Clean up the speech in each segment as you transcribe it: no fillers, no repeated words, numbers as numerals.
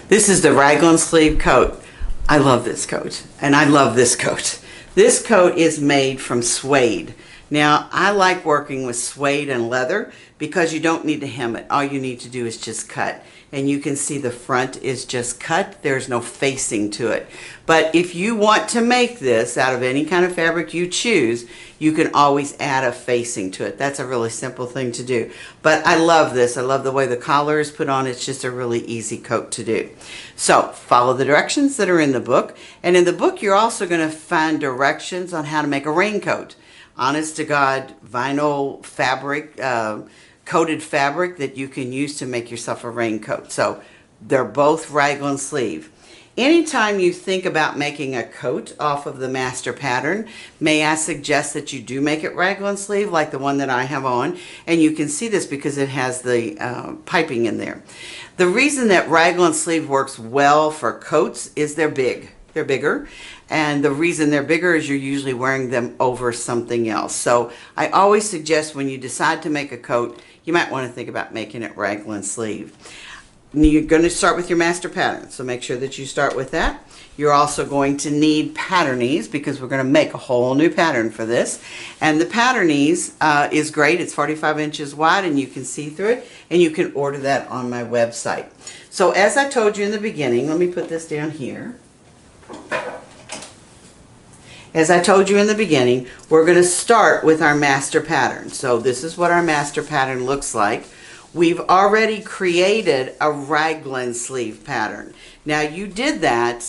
This is the Raglan sleeve coat. I love this coat, and I love this coat. This coat is made from suede. Now, I like working with suede and leather because you don't need to hem it. All you need to do is just cut. And you can see the front is just cut. There's no facing to it. But if you want to make this out of any kind of fabric you choose, you can always add a facing to it. That's a really simple thing to do. But I love this. I love the way the collar is put on. It's just a really easy coat to do. So follow the directions that are in the book. And in the book, you're also going to find directions on how to make a raincoat. Honest to God, vinyl fabric, coated fabric that you can use to make yourself a raincoat. So they're both Raglan sleeve. Anytime you think about making a coat off of the master pattern, may I suggest that you do make it Raglan sleeve like the one that I have on. And you can see this because it has the piping in there. The reason that Raglan sleeve works well for coats is they're big. They're bigger. And the reason they're bigger is you're usually wearing them over something else. So I always suggest when you decide to make a coat, you might want to think about making it Raglan sleeve. You're going to start with your master pattern, so make sure that you start with that. You're also going to need patternees because we're going to make a whole new pattern for this. And the patternees is great. It's 45 inches wide and you can see through it, and you can order that on my website. So as I told you in the beginning, let me put this down here. As I told you in the beginning, we're going to start with our master pattern. So this is what our master pattern looks like. We've already created a Raglan sleeve pattern. Now you did that.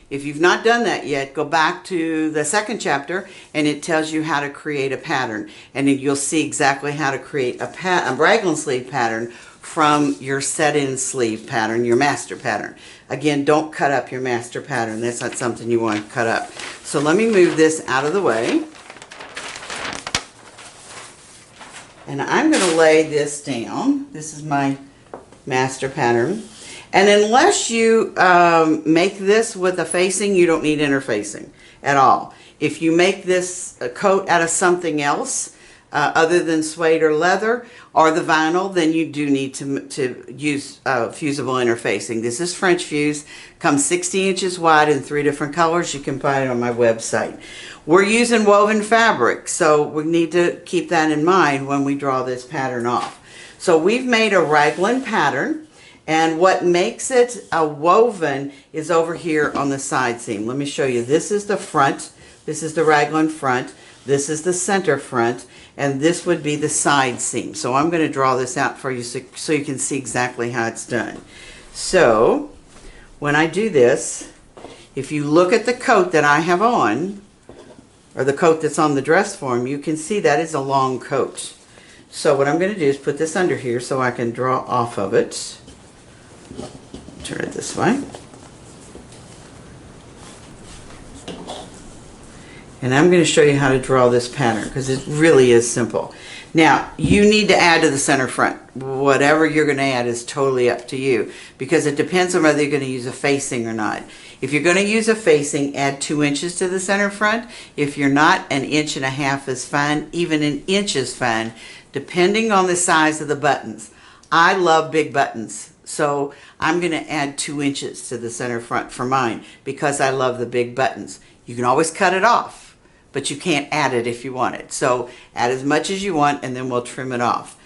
If you've not done that yet, go back to the second chapter and it tells you how to create a pattern. And then you'll see exactly how to create a Raglan sleeve pattern from your set-in sleeve pattern, your master pattern. Again, don't cut up your master pattern. That's not something you want to cut up. So let me move this out of the way. And I'm going to lay this down. This is my master pattern. And unless you make this with a facing, you don't need interfacing at all. If you make this coat out of something else, other than suede or leather or the vinyl, then you do need to use fusible interfacing. This is French fuse, comes 60 inches wide in 3 different colors. You can buy it on my website. We're using woven fabric, so we need to keep that in mind when we draw this pattern off. So we've made a Raglan pattern, and what makes it a woven is over here on the side seam. Let me show you. This is the front. This is the Raglan front. This is the center front, and this would be the side seam. So I'm going to draw this out for you so you can see exactly how it's done. So when I do this, if you look at the coat that I have on, or the coat that's on the dress form, you can see that is a long coat. So what I'm going to do is put this under here so I can draw off of it. Turn it this way. And I'm going to show you how to draw this pattern because it really is simple. Now, you need to add to the center front. Whatever you're going to add is totally up to you because it depends on whether you're going to use a facing or not. If you're going to use a facing, add 2 inches to the center front. If you're not, 1.5 inches is fine. Even 1 inch is fine, depending on the size of the buttons. I love big buttons, so I'm going to add 2 inches to the center front for mine because I love the big buttons. You can always cut it off, but you can't add it if you want it. So add as much as you want and then we'll trim it off.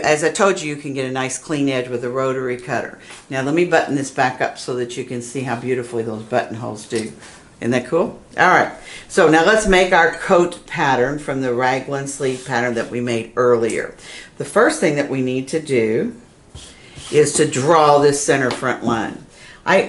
As I told you, you can get a nice clean edge with a rotary cutter. Now let me button this back up so that you can see how beautifully those buttonholes do. Isn't that cool? All right, so now let's make our coat pattern from the Raglan sleeve pattern that we made earlier. The first thing that we need to do is to draw this center front line.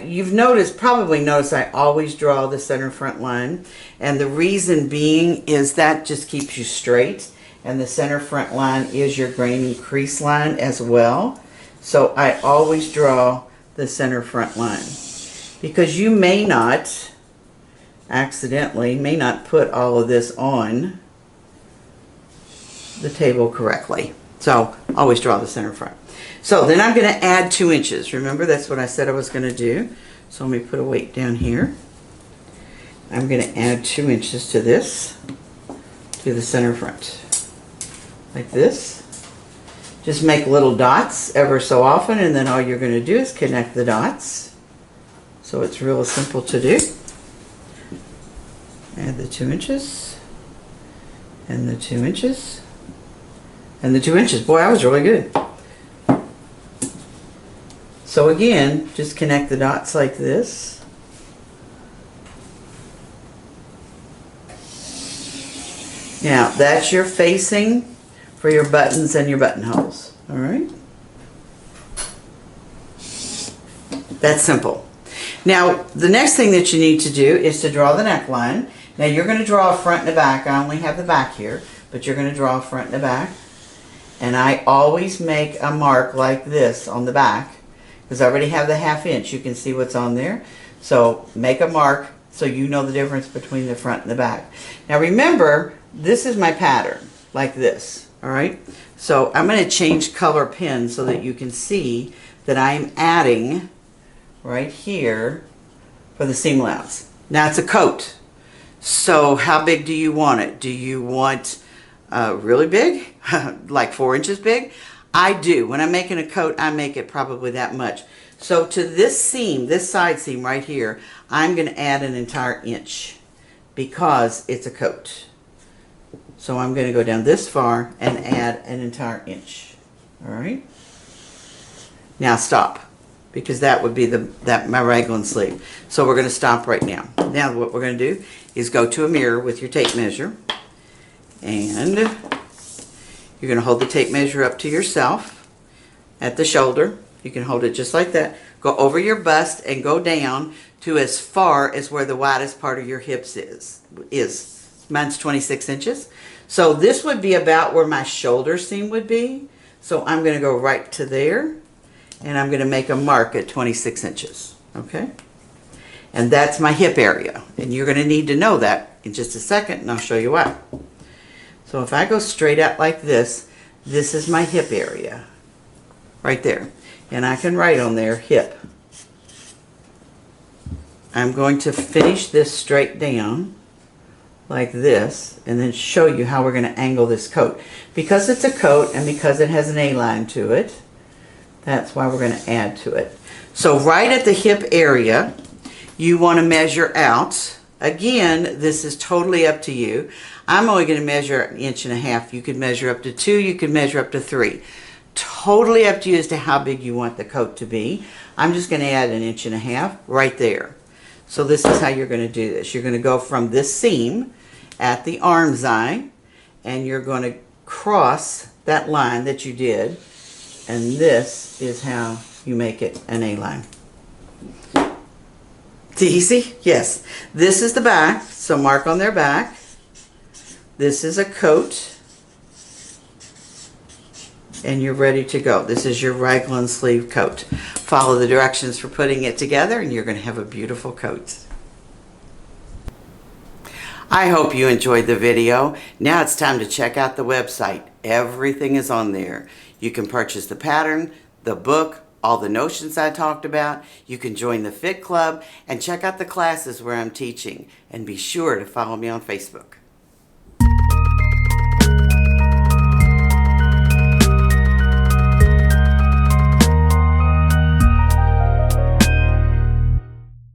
You've probably noticed I always draw the center front line, and the reason being is that just keeps you straight, and the center front line is your grainy crease line as well. So I always draw the center front line because you may not put all of this on the table correctly. So always draw the center front. So then I'm going to add 2 inches. Remember, that's what I said I was going to do. So let me put a weight down here. I'm going to add 2 inches to this, to the center front. Like this. Just make little dots ever so often, and then all you're going to do is connect the dots. So it's real simple to do. Add the 2 inches, and the 2 inches, and the 2 inches. Boy, that was really good. So again, just connect the dots like this. Now, that's your facing for your buttons and your buttonholes. All right? That's simple. Now, the next thing that you need to do is to draw the neckline. Now, you're going to draw a front and a back. I only have the back here, but you're going to draw a front and a back. And I always make a mark like this on the back because I already have the 1/2 inch. You can see what's on there. So make a mark so you know the difference between the front and the back. Now, remember, this is my pattern, like this. All right, so I'm going to change color pen so that you can see that I'm adding right here for the seam allowance. Now it's a coat, so how big do you want it? Do you want really big, like 4 inches big? I do. When I'm making a coat, I make it probably that much. So to this seam, this side seam right here, I'm going to add an entire inch because it's a coat. So I'm going to go down this far and add an entire inch. All right. Now stop, because that would be my Raglan sleeve. So we're going to stop right now. Now what we're going to do is go to a mirror with your tape measure, and you're going to hold the tape measure up to yourself at the shoulder. You can hold it just like that. Go over your bust and go down to as far as where the widest part of your hips is. Mine's 26 inches. So this would be about where my shoulder seam would be. So I'm going to go right to there, and I'm going to make a mark at 26 inches. Okay? And that's my hip area. And you're going to need to know that in just a second, and I'll show you why. So if I go straight out like this, this is my hip area. Right there. And I can write on there, hip. I'm going to finish this straight down like this, and then show you how we're going to angle this coat. Because it's a coat and because it has an A-line to it, that's why we're going to add to it. So right at the hip area, you want to measure out. Again, this is totally up to you. I'm only going to measure 1.5 inches. You could measure up to 2, you could measure up to 3. Totally up to you as to how big you want the coat to be. I'm just going to add 1.5 inches right there. So this is how you're going to do this. You're going to go from this seam at the arm's eye, and you're going to cross that line that you did, and this is how you make it an A-line. Easy? Yes. This is the back, so mark on their back. This is a coat, and you're ready to go. This is your Raglan sleeve coat. Follow the directions for putting it together, and you're going to have a beautiful coat. I hope you enjoyed the video. Now it's time to check out the website. Everything is on there. You can purchase the pattern, the book, all the notions I talked about. You can join the Fit Club and check out the classes where I'm teaching. And be sure to follow me on Facebook.